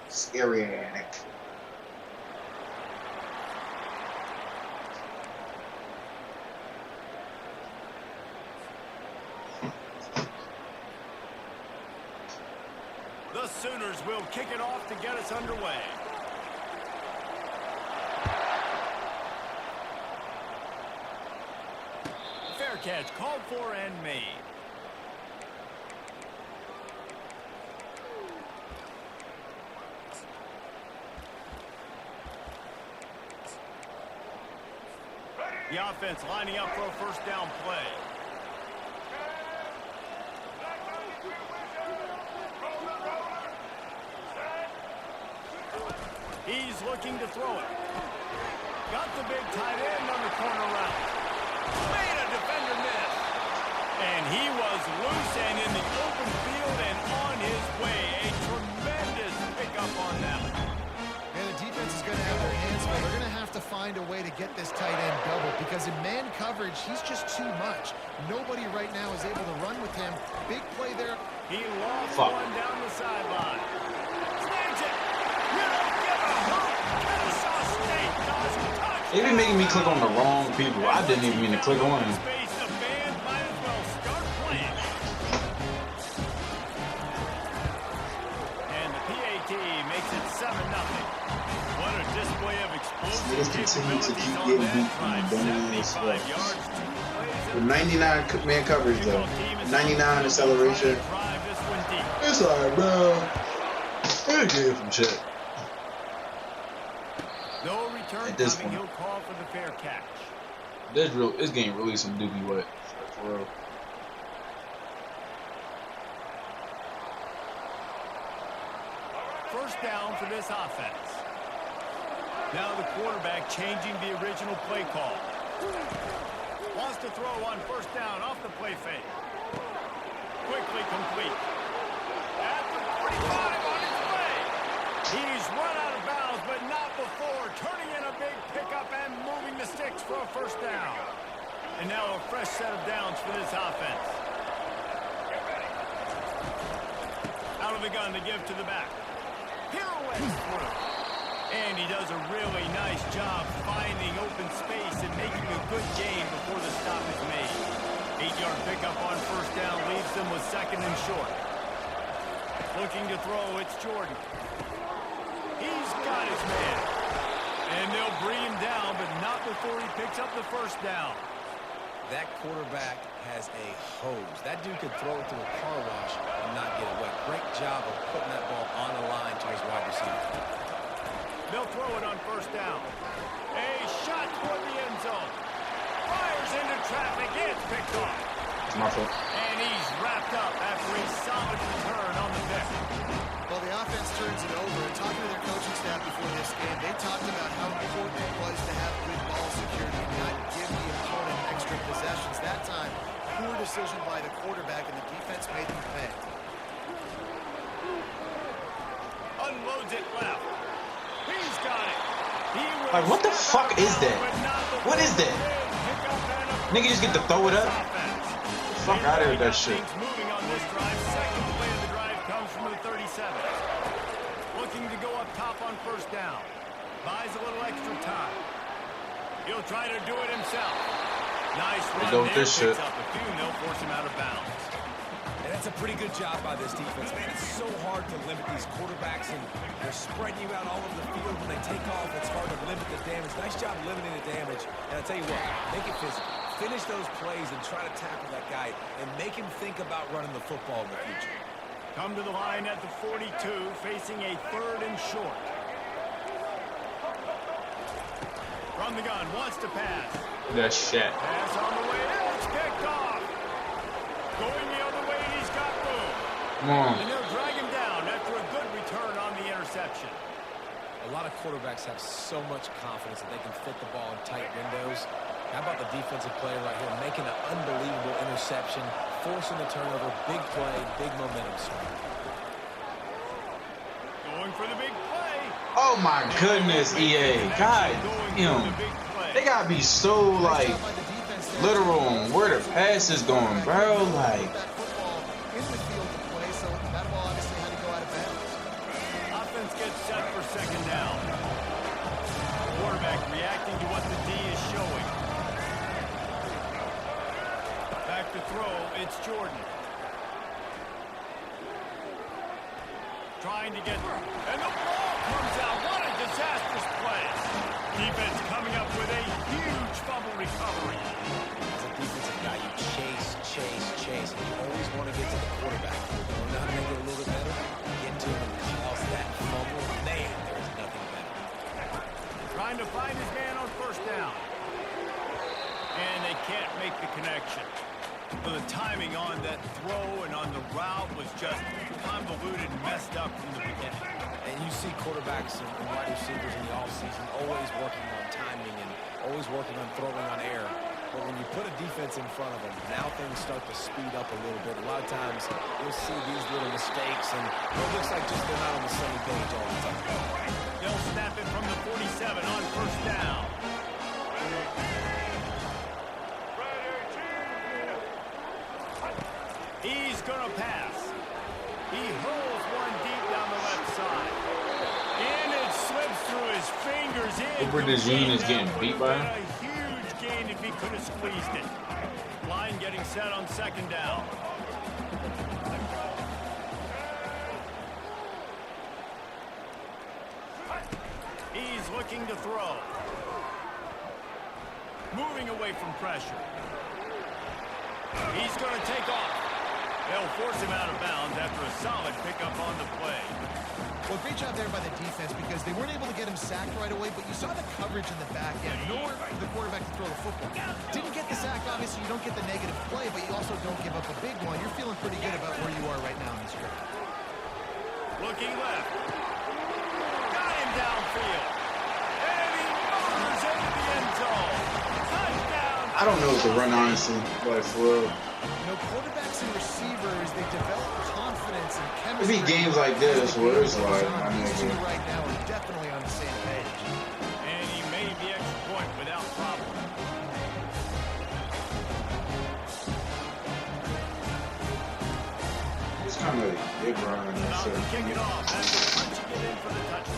Scary. The Sooners will kick it off to get us underway. Fair catch called for and made. The offense lining up for a first down play. He's looking to throw it. Got the big tight end on the corner route. Made a defender miss. And he was loose and in the open field and on his way. A tremendous pickup on that one. Yeah, the defense is going to have their hands full. They're going to have to find a way to get this tight end double because in man coverage, he's just too much. Nobody right now is able to run with him. Big play there. He lost one down the sideline. Snags it. You don't give a hoot. Kennesaw State does touch. They be making me click on the wrong people. I didn't even mean to click on him. Space, the band might as well start playing. And the PAT makes it 7-0. What a display of explosive capabilities on that drive. 75 yards, 2 plays. 99 man coverage though. 99 acceleration. It's alright, bro. They give him shit. No return At this coming. point. He'll call for the fair catch. This game really some doobie wet. For real. First down for this offense. Now the quarterback changing the original play call. Wants to throw on first down off the play fake. Quickly complete. At the 45 on his way. He's run out of bounds, but not before. Turning in a big pickup and moving the sticks for a first down. And now a fresh set of downs for this offense. Out of the gun to give to the back. Pirouette. breaks through. And he does a really nice job finding open space and making a good gain before the stop is made. 8-yard pickup on first down leaves them with 2nd and short. Looking to throw, it's Jordan. He's got his man. And they'll bring him down, but not before he picks up the first down. That quarterback has a hose. That dude could throw it through a car wash and not get it wet. Great job of putting that ball on the line to his wide receiver. They'll throw it on first down. A shot toward the end zone. Fires into traffic. It's picked off. It's my fault. And he's wrapped up after a solid return on the pick. Well, the offense turns it over. And talking to their coaching staff before this game, they talked about how important it was to have good ball security and not give the opponent extra possessions. That time, poor decision by the quarterback, and the defense made them pay. Unloads it left. He's got it. Like, what the fuck is that? What is that? Nigga just get to throw it up? Fuck out of here with that shit. Moving on this drive. Second play of the drive comes from the 37. Looking to go up top on first down. Buys a little extra time. He'll try to do it himself. Nice run there. Picks up a few, and they'll force him out of bounds. And that's a pretty good job by this defense. Man, it's so hard to limit these quarterbacks, and they're spreading you out all over the field. When they take off, it's hard to limit the damage. Nice job limiting the damage. And I'll tell you what, make it physical. Finish those plays and try to tackle that guy and make him think about running the football in the future. Come to the line at the 42, facing a 3rd and short. From the gun, wants to pass. That shit. Pass on the way, it's picked off. Going the other way, he's got room. Come on. And they'll drag him down after a good return on the interception. A lot of quarterbacks have so much confidence that they can fit the ball in tight windows. How about the defensive player right here making an unbelievable interception, forcing the turnover, big play, big momentum swing. Going for the big play. Oh my goodness, EA. God damn. They gotta be so, like, literal on where the pass is going, bro. Like, Offense gets set for 2nd down. Quarterback reacting to what the D is showing. Back to throw, it's Jordan. Trying to get, and the ball comes out. What a disastrous play. Defense coming up with a huge fumble recovery. As a defensive guy, you chase, and you always want to get to the quarterback. You know how to make it a little bit better? Get to him and cause that fumble. Man, there is nothing better. Trying to find his man on first down. And they can't make the connection. The timing on that throw and on the route was just convoluted and messed up from the beginning. And you see quarterbacks and wide receivers in the offseason always working on timing and always working on throwing on air. But when you put a defense in front of them, now things start to speed up a little bit. A lot of times you'll see these little mistakes, and it looks like just they're not on the same page all the time. They'll snap it from the 47 on first down. He's going to pass. He hurls one deep down the left side. And it slips through his fingers. Cooper DeJean is getting beat by him. A huge gain if he could have squeezed it. Line getting set on 2nd down. He's looking to throw. Moving away from pressure. He's going to take off. They'll force him out of bounds after a solid pickup on the play. Well, great job there by the defense because they weren't able to get him sacked right away, but you saw the coverage in the back end, nor the quarterback to throw the football. Didn't get the sack, obviously you don't get the negative play, but you also don't give up a big one. You're feeling pretty good about where you are right now in this drive. Looking left. Got him downfield. And he murders into the end zone. Touchdown. I don't know what to run, honestly. Like, for real. You know, quarterbacks and receivers, they develop confidence and It chemistry. be games like this where it's like, I mean, These two right now are definitely on the same page. And he made the extra point without problem. it's kind of big run and About shit. to kick it off after punching it in for the touchdown.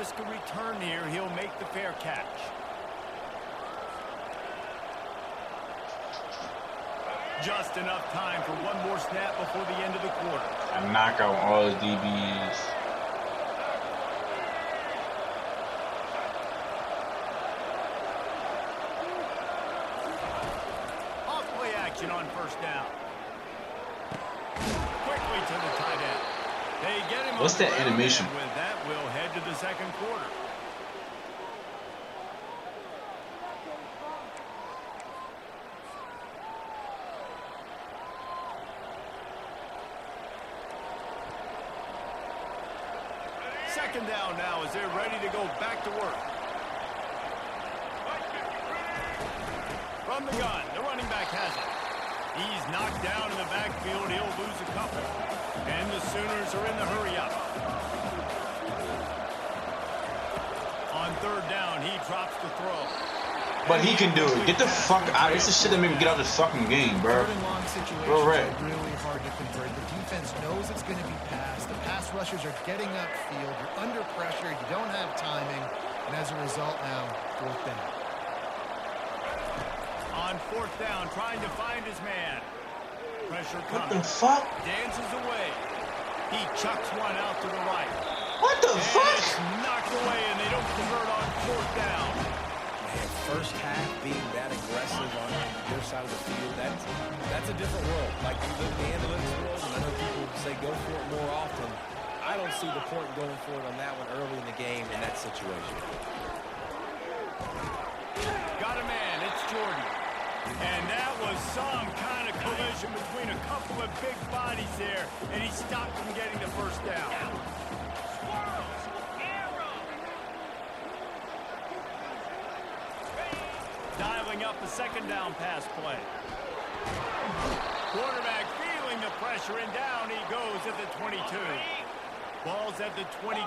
risk a return here, he'll make the fair catch. Just enough time for one more snap before the end of the quarter. I knock out all his DBs. Off-play action on first down. Quickly to the tight end. They get him. What's that animation? With that, we'll head to the second quarter. Second down now as they're ready to go back to work. From the gun, the running back has it. He's knocked down in the backfield. He'll lose a couple. And the Sooners are in the hurry up. On third down, he drops the throw. But he can do it. Get the fuck out. This is shit that made me get out of this fucking game, bro. Third and long situations Bro, right. are really hard to convert. The defense knows it's going to be passed. The pass rushers are getting upfield. You're under pressure. You don't have timing. And as a result now, fourth down. On fourth down, trying to find his man. Pressure What coming. the fuck? Dances away. He chucks one out to the right. What the And fuck? it's knocked away, and they don't convert on fourth down. Man, first half being that aggressive on their side of the field, that's a different world. Like we live in the analytics world, and I know people say go for it more often. I don't see the point in going for it on that one early in the game in that situation. Got a man. It's Jordan. And that was some kind of collision between a couple of big bodies there, and he stopped from getting the first down. Dialing up the second down pass play. Quarterback feeling the pressure, and down he goes at the 22. Ball's at the 22.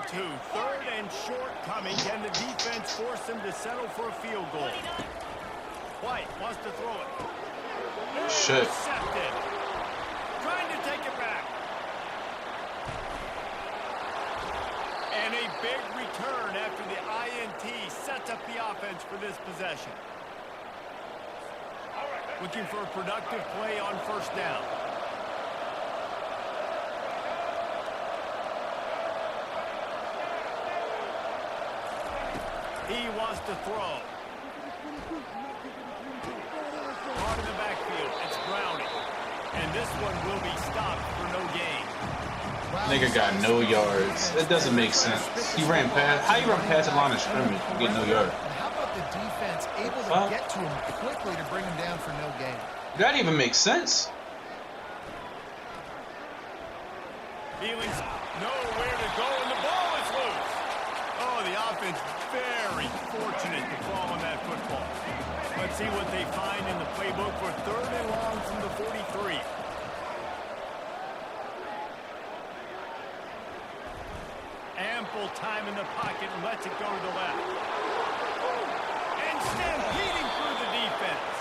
Third and short coming. Can the defense force him to settle for a field goal? White wants to throw it. Shit. Intercepted. Trying to take it back. And a big return after the INT sets up the offense for this possession. Looking for a productive play on first down. He wants to throw. Hard in the backfield. It's Browning. And this one will be stopped for no gain. Nigga got no yards. It doesn't make sense. He ran past. How you run past the line of scrimmage and get no yards? How about the defense able to get to him quickly to bring him down for no gain? That even makes sense. Feelings nowhere to go, and the ball is loose. Oh, the offense very fortunate to fall on that football. Let's see what they find in the playbook for third and long from the 43. Ample time in the pocket and lets it go to the left. And stampeding through the defense.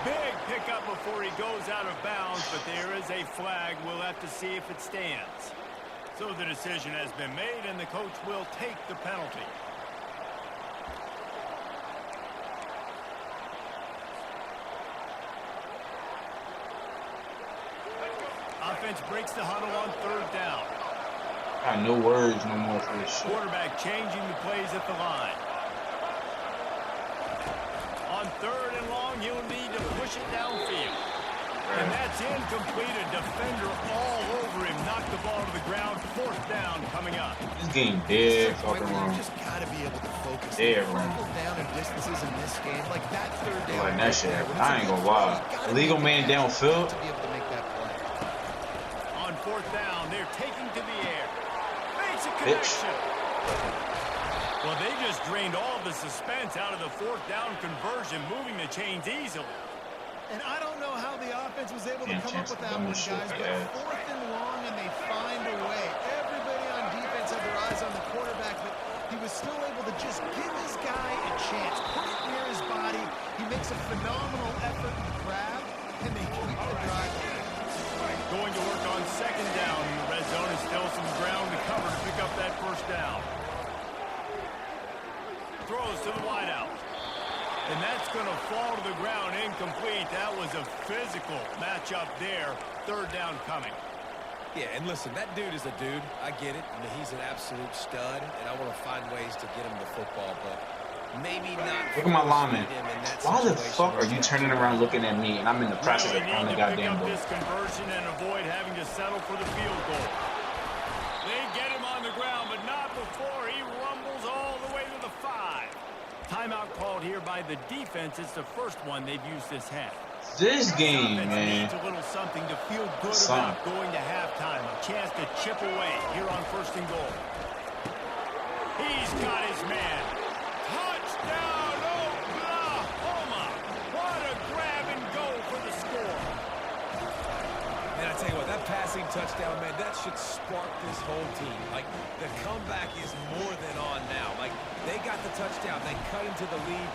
Big pickup before he goes out of bounds, but there is a flag. We'll have to see if it stands. So the decision has been made, and the coach will take the penalty. Offense breaks the huddle on third down. Got no words no more for this shit. Quarterback changing the plays at the line. On third and long, he'll need to push it downfield. And that's incomplete. A defender all over him. Knocked the ball to the ground. Fourth down coming up. This game dead fucking wrong. You just gotta be able to focus. Dead wrong. Critical down and distances in this game, like that third down. Like that shit. I ain't gonna lie. Illegal man downfield. To be able to make that play. On fourth down, they're taking to the air. Makes a Bitch. connection. Well, they just drained all the suspense out of the fourth down conversion, moving the chains easily. And I don't know how the offense was able to Damn come up chance with to that run one, this guys, shit, but yeah. fourth and long, and they find a way. Everybody on defense had their eyes on the quarterback, but he was still able to just give his guy a chance, put it near his body. He makes a phenomenal effort to grab, and they keep the drive alive. Going to work on second down in the red zone. Is still some ground to cover to pick up that first down. throws to the wideout. And that's going to fall to the ground incomplete. That was a physical matchup there. Third down coming. Yeah, and listen, that dude is a dude. I get it. I mean, he's an absolute stud, and I want to find ways to get him the football, but maybe not. Look at my lineman. Why the fuck are you turning around looking at me, and I'm in the process of throwing the goddamn ball? This conversion and avoid having to settle for the field goal. They get him on the ground, but not before he rumbles all the way to the 5. Timeout called here by the defense. It's the first one they've used this half. This game, man. Needs a little something to feel good about going to halftime. A chance to chip away here on 1st and goal. He's got his man. Touchdown, Oklahoma! What a grab and go for the score. Man, I tell you what, that passing touchdown, man, that should spark this whole team. Like, the comeback is more than on now. Like, they got the touchdown. They cut into the lead.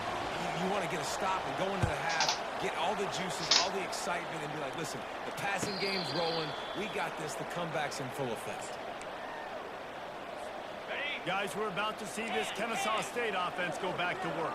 You want to get a stop and go into the half, get all the juices, all the excitement, and be like, listen, the passing game's rolling. We got this. The comeback's in full effect. Guys, we're about to see this Ncaa State offense go back to work.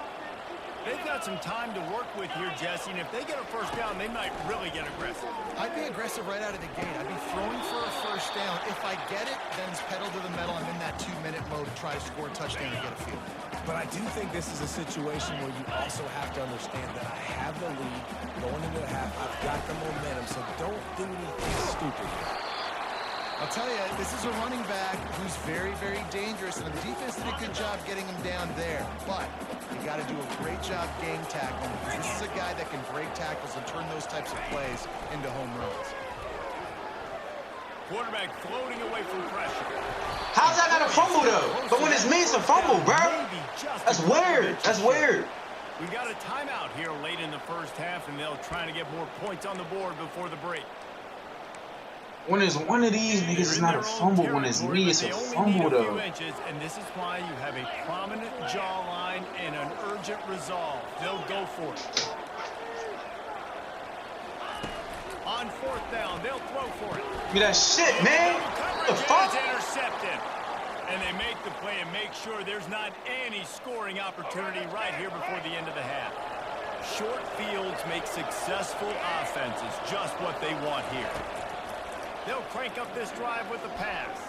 They've got some time to work with here, Jesse, and if they get a first down, they might really get aggressive. I'd be aggressive right out of the gate. I'd be throwing for a first down. If I get it, then it's pedal to the metal. I'm in that 2-minute mode to try to score a touchdown and get a field. But I do think this is a situation where you also have to understand that I have the lead going into the half. I've got the momentum, so don't do anything stupid here. I'll tell you, this is a running back who's very, very dangerous, and the defense did a good job getting him down there. But you got to do a great job game tackling, because this is a guy that can break tackles and turn those types of plays into home runs. Quarterback floating away from pressure. How's that not a fumble, though? But when it's me, it's a fumble, bro. That's weird. That's weird. We've got a timeout here late in the first half, and they'll try to get more points on the board before the break. When it's one of these niggas, it's not a fumble. When it's me, it's a fumble, though. Inches, and this is why you have a prominent jawline and an urgent resolve. They'll go for it. On 4th down, they'll throw for it. Give me that shit, man. What the fuck? Intercepted. And they make the play and make sure there's not any scoring opportunity right here before the end of the half. Short fields make successful offenses just what they want here. They'll crank up this drive with the pass.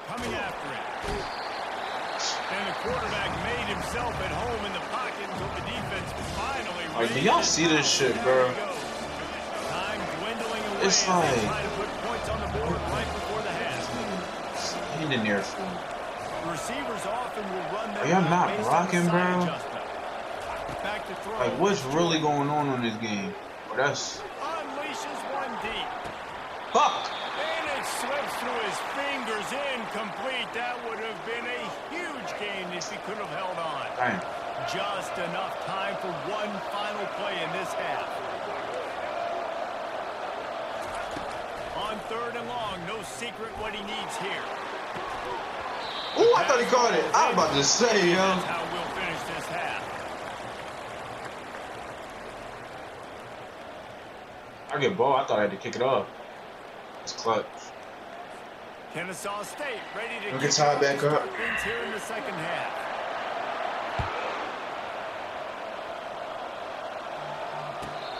Coming after it. And the quarterback made himself at home in the pocket until the defense finally. Like, do y'all see this shit, bro? Time dwindling away. It's like, try to put points on the board right before the half. Get in there, fool. Receivers often will run their Are y'all not blocking, bro? Back to throw. Like, what's really going on this game? Well, that's unleashes one deep. fuck. And it slips through his fingers, incomplete. That would have been a huge gain if he could have held on. Dang. Just enough time for one final play in this half. On 3rd and long, no secret what he needs here. Ooh, I thought he caught it. I was about to say, yo. That's how we'll finish this half. I get ball. I thought I had to kick it off. It's clutch. Ncaa State ready to get tied back up. Things here in the second half.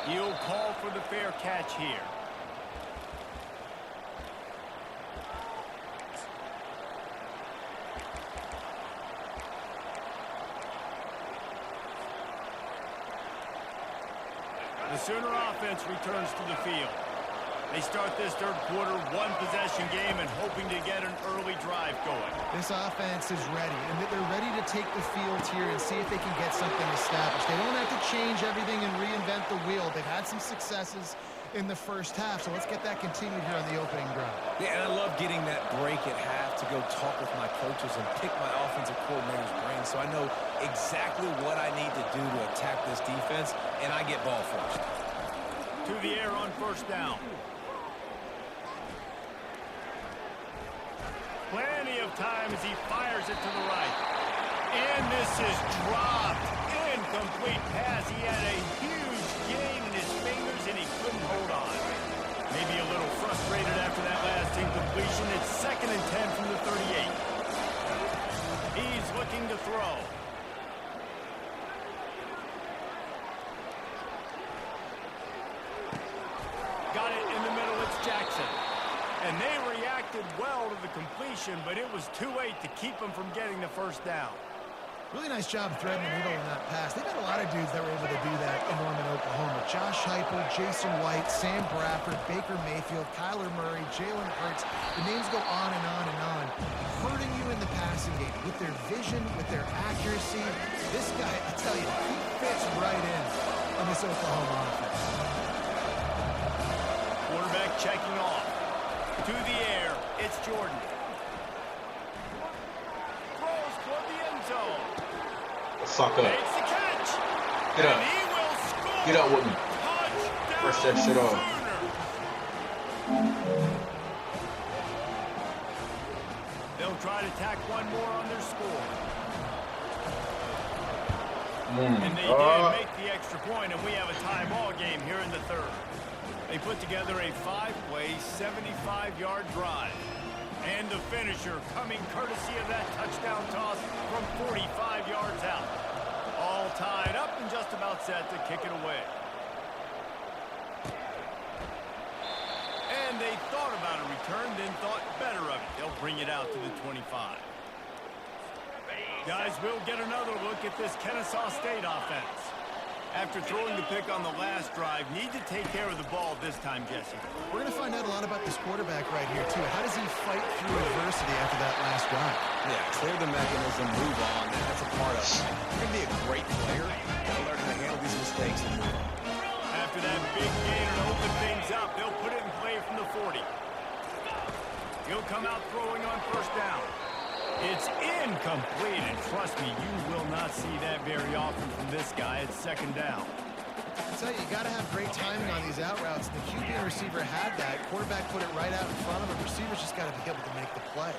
He'll call for the fair catch here. The Sooner offense returns to the field. They start this 3rd quarter one-possession game and hoping to get an early drive going. This offense is ready, and they're ready to take the field here and see if they can get something established. They don't have to change everything and reinvent the wheel. They've had some successes in the first half, so let's get that continued here on the opening drive. Yeah, and I love getting that break at half to go talk with my coaches and pick my offensive coordinator's brain so I know exactly what I need to do to attack this defense, and I get ball first. To the air on 1st down. Plenty of time as he fires it to the right. And this is dropped. Incomplete pass. He had a huge gain in his fingers and he couldn't hold on. Maybe a little frustrated after that last incompletion. It's 2nd and 10 from the 38. He's looking to throw. Got it in the middle. It's Jackson. And they reacted well to the completion, but it was too late to keep them from getting the first down. Really nice job threading the needle in that pass. They've got a lot of dudes that were able to do that in Norman, Oklahoma. Josh Heupel, Jason White, Sam Bradford, Baker Mayfield, Kyler Murray, Jalen Hurts. The names go on and on and on. Hurting you in the passing game with their vision, with their accuracy. This guy, I tell you, he fits right in this Oklahoma offense. Quarterback checking off. To the air, it's Jordan. Throws toward the end zone. Fuck up. Makes the catch. Get up. And he will score. Get up with me. Touchdown, Brush that shit off. Sooners. They'll try to tack one more on their score. And they did make the extra point, and we have a tie ball game here in the 3rd. They put together a 5-play, 75-yard drive. And the finisher coming courtesy of that touchdown toss from 45 yards out. All tied up and just about set to kick it away. And they thought about a return, then thought better of it. They'll bring it out to the 25. Guys, we'll get another look at this Kennesaw State offense. After throwing the pick on the last drive, need to take care of the ball this time, Jesse. We're going to find out a lot about this quarterback right here, too. How does he fight through adversity after that last drive? Yeah, clear the mechanism, move on. That's a part of it. You're going to be a great player. You got to learn how to handle these mistakes and move on. After that big gain and open things up, they'll put it in play from the 40. He'll come out throwing on first down. It's incomplete, and trust me, you will not see that very often from this guy. It's 2nd down. I tell you, you got to have great timing on these out routes. The QB and receiver had that. Quarterback put it right out in front of him. Receivers just got to be able to make the play.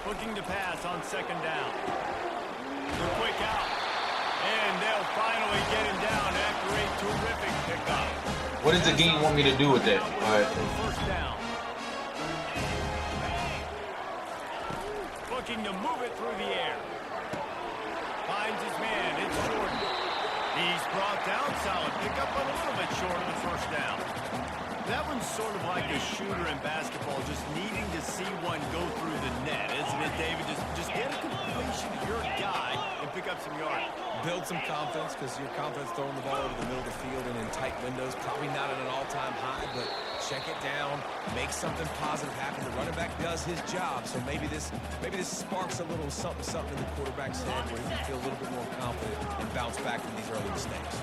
Looking to pass on 2nd down. The quick out. And they'll finally get him down after a terrific pickup. What does the game want me to do with that? All right. First down. Looking to move it through the air. Finds his man. It's Jordan. He's brought down. Solid pickup, but a little bit short of the first down. That one's sort of like a shooter in basketball, just needing to see one go through the net, isn't it, David? Just get a completion to your guy and pick up some yards. Build some confidence, because your confidence throwing the ball over the middle of the field and in tight windows, probably not at an all-time high, but check it down, make something positive happen. The running back does his job, so maybe this sparks a little something in the quarterback's head where he can feel a little bit more confident and bounce back from these early mistakes.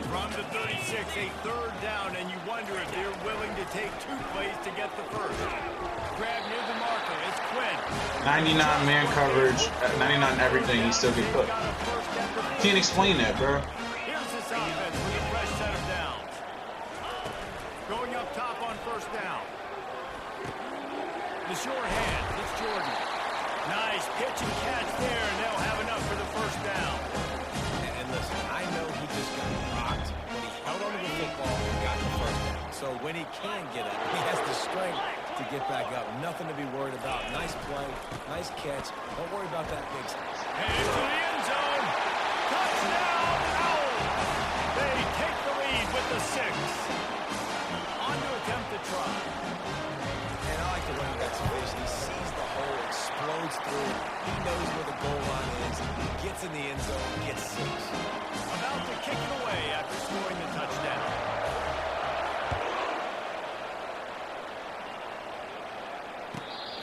From the 36, a 3rd down, and you wonder if they're willing to take 2 plays to get the first. Grab near the marker. It's Quinn. 99 man coverage, 99 everything, he still get cooked. Can't explain that, bro. Here's this offense with a fresh set of downs. Going up top on first down. The short hand. It's Jordan. Nice pitch and catch there, and they'll have enough for the first down. And listen, I know he just got rocked, but he held onto the football and got the first down. So when he can get up, he has the strength to get back up. Nothing to be worried about. Nice play, nice catch. Don't worry about that big stuff. And into the end zone. Touchdown, Owls. They take the lead with the 6. On to attempt to try. And I like the running back's vision. He sees the hole, explodes through it. He knows where the goal line is. Gets in the end zone, gets 6. About to kick it away after scoring the touchdown.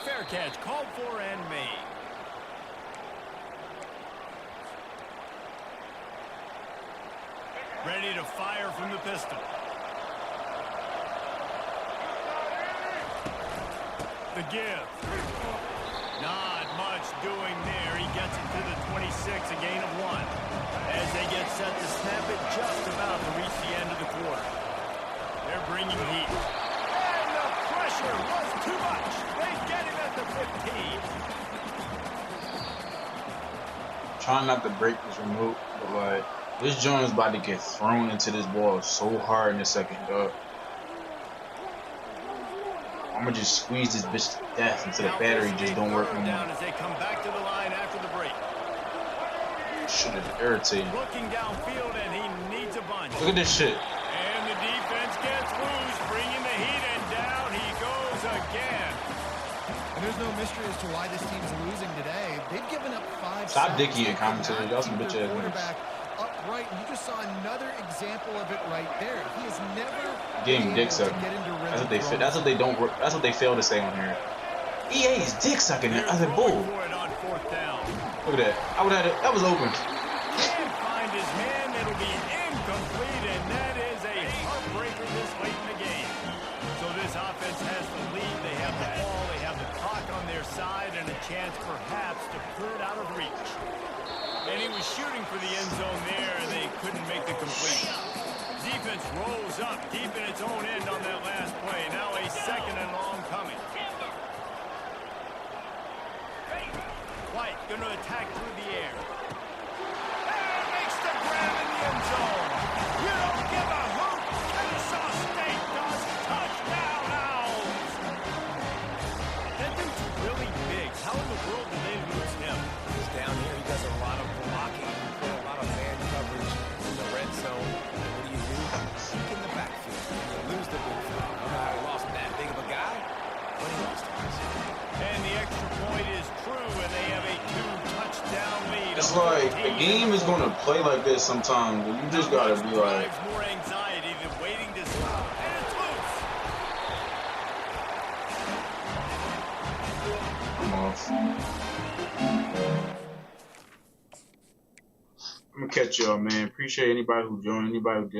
Fair catch called for and made. Ready to fire from the pistol. The give. Not much doing there. He gets it to the 26, a gain of 1. As they get set to snap it just about to reach the end of the quarter. They're bringing heat. And the pressure was too much. They get him at the 15. Trying not to break this remote, but like this joint is about to get thrown into this ball so hard in the second, dog. I'm gonna just squeeze this bitch to death until the battery just don't work no more. As they come back to the line after the break. Shit is irritating. Looking downfield, and he needs a bunch. Look at this shit. And the defense gets loose, bringing the heat, and down he goes again. And there's no mystery as to why this team's losing today. They've given up 5 Stop sacks. Dickie and commentary. Y'all some bitch ass quarterback upright, and you just saw another example of it right there. He has never game dick sucking. That's what they fit. That's what they don't. That's what they fail to say on here. EA is dick sucking. I said bull. Look at that. I would have it. That was open. Can't find his man. It'll be incomplete, and that is a heartbreaker this late in the game. So this offense has the lead. They have the ball. They have the clock on their side, and a chance perhaps to put it out of reach. And he was shooting for the end zone there, and they couldn't make the completion. Defense rolls up deep in its own end on that last play. Now a second and long coming. White going to attack through the air. And makes the grab in the end zone. You don't give a hoot. Kennesaw State does. Touchdown, Owls. That dude's really big. How in the world did they lose him? He's down here. He does a lot of blocking. He play a lot of man coverage in the red zone. And what do? Seek in the backfield. You lose the big fella. You know how he lost that big of a guy? When he lost him. And the extra point is true, and they have a 2-touchdown lead. It's like the game is gonna play like this sometimes, but you just gotta be like. More anxiety than waiting to stop, and it's loose. I'm off. I'm gonna catch y'all, man. Appreciate anybody who joined, anybody who did.